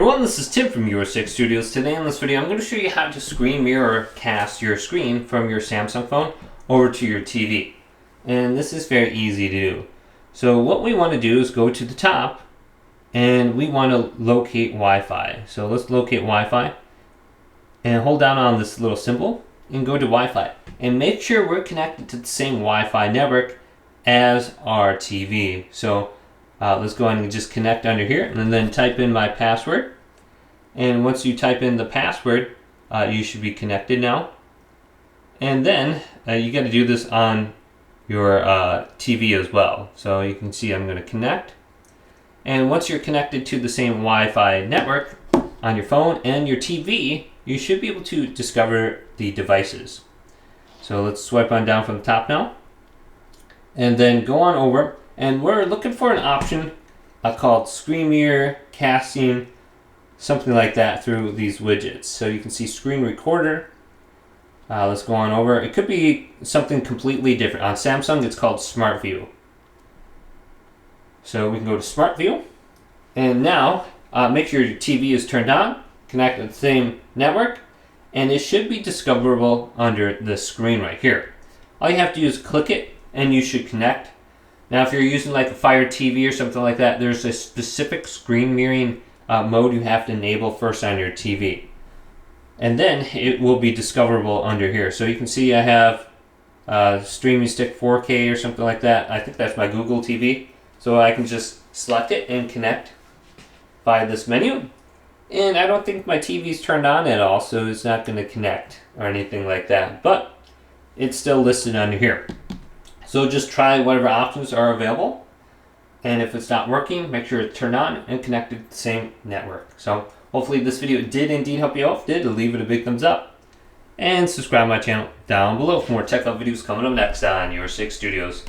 Everyone, this is Tim from Miracast Studios. Today in this video, I'm going to show you how to screen mirror cast your screen from your Samsung phone over to your TV. And this is very easy to do. So what we want to do is go to the top and we want to locate Wi-Fi. So let's locate Wi-Fi and hold down on this little symbol and go to Wi-Fi. And make sure we're connected to the same Wi-Fi network as our TV. So let's go ahead and just connect under here and then type in my password. And once you type in the password, you should be connected now. And then you got to do this on your TV as well. So you can see I'm going to connect. And once you're connected to the same Wi-Fi network on your phone and your TV, you should be able to discover the devices. So let's swipe on down from the top now. And then go on over. And we're looking for an option called screen mirror casting, something like that, through these widgets. So you can see screen recorder. Let's go on over. It could be something completely different. On Samsung, it's called Smart View. So we can go to Smart View. And now, make sure your TV is turned on, connect to the same network, and it should be discoverable under the screen right here. All you have to do is click it, and you should connect. Now, if you're using like a Fire TV or something like that, there's a specific screen mirroring mode you have to enable first on your TV. And then it will be discoverable under here. So you can see I have streaming stick 4K or something like that. I think that's my Google TV. So I can just select it and connect by this menu. And I don't think my TV's turned on at all, so it's not going to connect or anything like that. But it's still listed under here. So just try whatever options are available. And if it's not working, make sure it's turned on and connected to the same network. So hopefully this video did indeed help you out. If it did, leave it a big thumbs up. And subscribe to my channel down below for more tech videos coming up next on Miracast Studios.